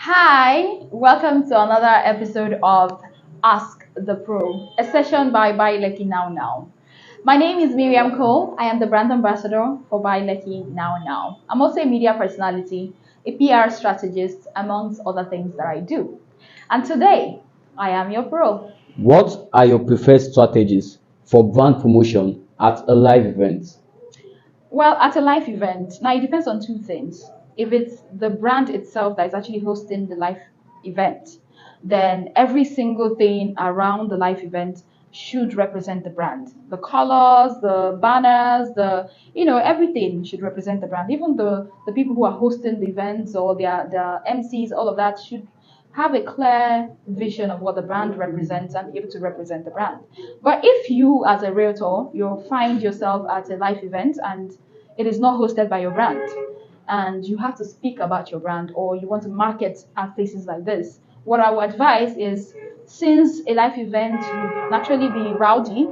Hi, welcome to another episode of Ask the Pro, a session by Buy Lucky Now Now. My name is Miriam Cole. I am the brand ambassador for Buy Lucky Now Now. I'm also a media personality, a PR strategist, amongst other things that I do. And today, I am your pro. What are your preferred strategies for brand promotion at a live event? Well, at a live event, now it depends on two things. If it's the brand itself that is actually hosting the live event, then every single thing around the live event should represent the brand. The colors, the banners, everything should represent the brand. Even the people who are hosting the events or their MCs, all of that should have a clear vision of what the brand represents and be able to represent the brand. But if you, as a realtor, you find yourself at a live event and it is not hosted by your brand, and you have to speak about your brand or you want to market at places like this, what I would advise is, since a live event would naturally be rowdy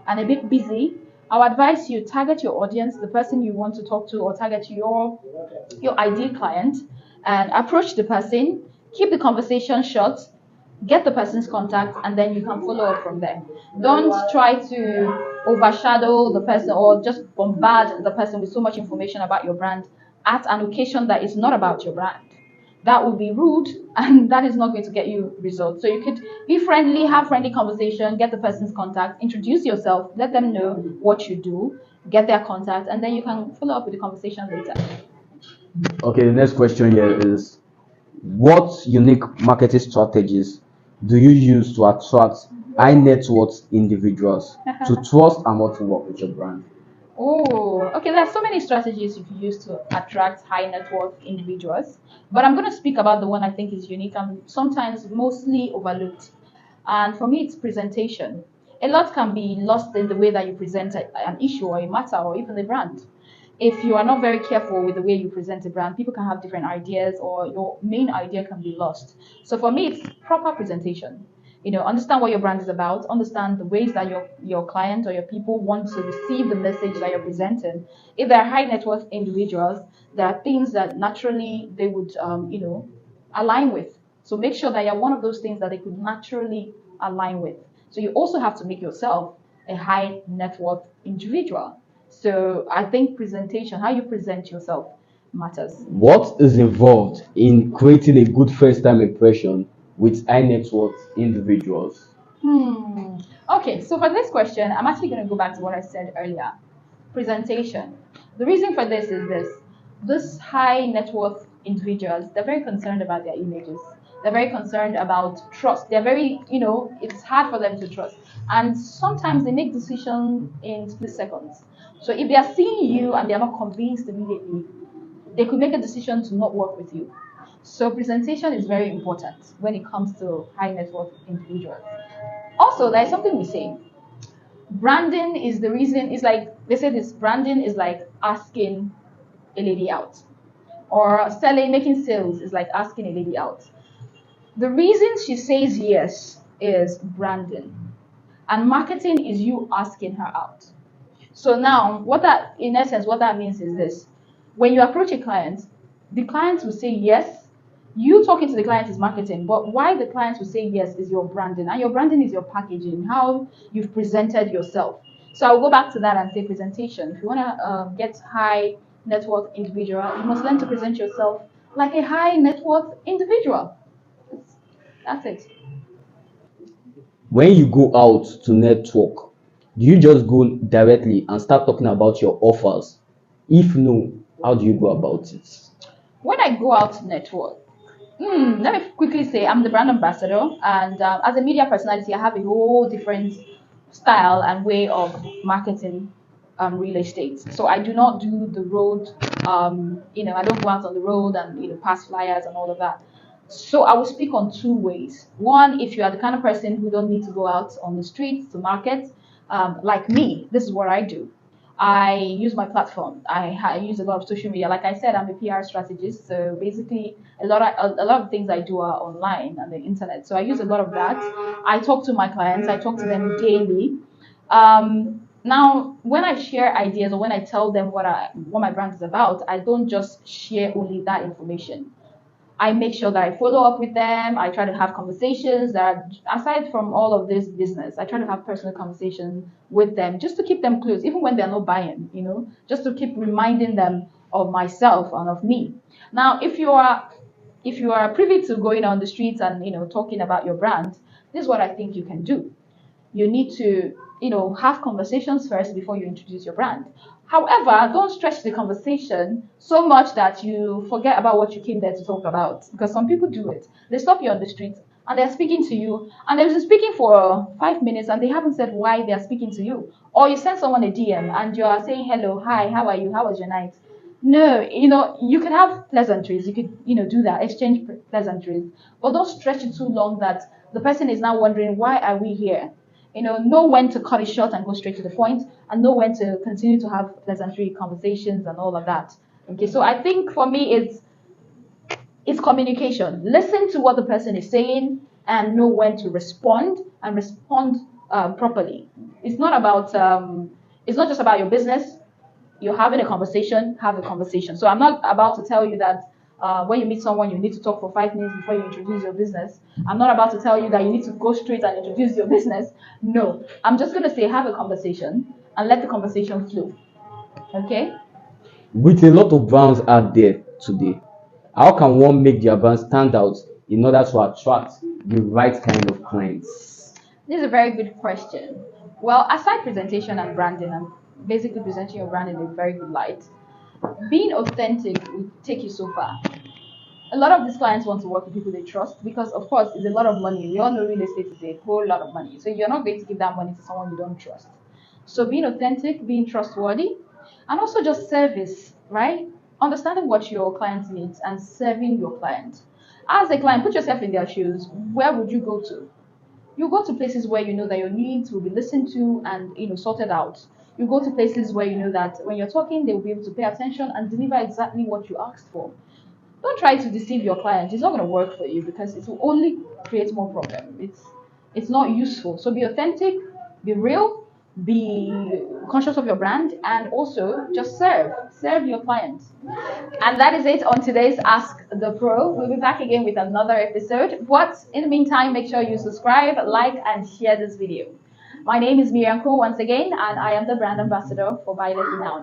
and a bit busy, I would advise you target your audience, the person you want to talk to, or target your ideal client, and approach the person. Keep the conversation short, get the person's contact, and then you can follow up from there. Don't try to overshadow the person or just bombard the person with so much information about your brand at an occasion that is not about your brand. That would be rude and that is not going to get you results. So you could be friendly, have friendly conversation, get the person's contact, introduce yourself, let them know what you do, get their contact, and then you can follow up with the conversation later. Okay, the next question here is what unique marketing strategies do you use to attract high net worth individuals to trust and want to work with your brand? Oh, okay. There are so many strategies you can use to attract high net worth individuals, but I'm going to speak about the one I think is unique and sometimes mostly overlooked. And for me, it's presentation. A lot can be lost in the way that you present an issue or a matter or even a brand. If you are not very careful with the way you present a brand, people can have different ideas or your main idea can be lost. So for me, it's proper presentation. Understand what your brand is about, understand the ways that your client or your people want to receive the message that you're presenting. If they're high net worth individuals, there are things that naturally they would align with. So make sure that you're one of those things that they could naturally align with. So you also have to make yourself a high net worth individual. So I think presentation, how you present yourself, matters. What is involved in creating a good first time impression with high net worth individuals? Hmm. Okay, so for this question, I'm actually going to go back to what I said earlier. Presentation. The reason for this is this. This high net worth individuals, they're very concerned about their images. They're very concerned about trust. They're very, it's hard for them to trust. And sometimes they make decisions in split seconds. So if they are seeing you and they're not convinced immediately, they could make a decision to not work with you. So presentation is very important when it comes to high net worth individuals. Also, there's something we say. Branding is the reason. It's like they say this. Branding is like asking a lady out, or making sales is like asking a lady out. The reason she says yes is branding, and marketing is you asking her out. So now, in essence, what that means is this: when you approach a client, the client will say yes. You talking to the client is marketing, but why the client will say yes is your branding, and your branding is your packaging, how you've presented yourself. So I'll go back to that and say presentation. If you want to get high net worth individual, you must learn to present yourself like a high net worth individual. That's it. When you go out to network, do you just go directly and start talking about your offers? If no, how do you go about it? When I go out to network, let me quickly say I'm the brand ambassador, and as a media personality, I have a whole different style and way of marketing real estate. So I do not do the road, I don't go out on the road and pass flyers and all of that. So I will speak on two ways. One, if you are the kind of person who don't need to go out on the streets to market, like me, this is what I do. I use my platform. I use a lot of social media. Like I said, I'm a PR strategist. So basically, a lot of things I do are online and the internet. So I use a lot of that. I talk to my clients. I talk to them daily. Now, when I share ideas or when I tell them what my brand is about, I don't just share only that information. I make sure that I follow up with them. I try to have conversations that, aside from all of this business, I try to have personal conversations with them just to keep them close, even when they're not buying, just to keep reminding them of myself and of me. Now, if you are privy to going on the streets and talking about your brand, this is what I think you can do. You need to have conversations first before you introduce your brand. However, don't stretch the conversation so much that you forget about what you came there to talk about, because some people do it. They stop you on the street and they're speaking to you, and they've been speaking for 5 minutes and they haven't said why they're speaking to you. Or you send someone a DM and you're saying hello, hi, how are you, how was your night? No, you could have pleasantries. You could, do that, exchange pleasantries, but don't stretch it too long that the person is now wondering, why are we here? Know when to cut it short and go straight to the point, and know when to continue to have pleasantry conversations and all of that. Okay, so I think for me, it's communication. Listen to what the person is saying and know when to respond, and respond properly. It's not about it's not just about your business. You're having a conversation, have a conversation. So I'm not about to tell you that when you meet someone, you need to talk for 5 minutes before you introduce your business. I'm not about to tell you that you need to go straight and introduce your business. No, I'm just going to say have a conversation and let the conversation flow. Okay? With a lot of brands out there today, how can one make their brand stand out in order to attract the right kind of clients? This is a very good question. Well, aside presentation and branding, and basically presenting your brand in a very good light, being authentic will take you so far. A lot of these clients want to work with people they trust because, of course, it's a lot of money. We all know real estate is a whole lot of money. So you're not going to give that money to someone you don't trust. So being authentic, being trustworthy, and also just service, right? Understanding what your client needs and serving your client. As a client, put yourself in their shoes. Where would you go to? You go to places where you know that your needs will be listened to and sorted out. You go to places where you know that when you're talking, they will be able to pay attention and deliver exactly what you asked for. Don't try to deceive your client. It's not going to work for you because it will only create more problem. It's not useful. So be authentic, be real, be conscious of your brand, and also just serve your clients. And that is it on today's Ask the Pro. We'll be back again with another episode. But in the meantime, make sure you subscribe, like, and share this video. My name is Miriam Ko once again, and I am the brand ambassador for Buy Let Me Now.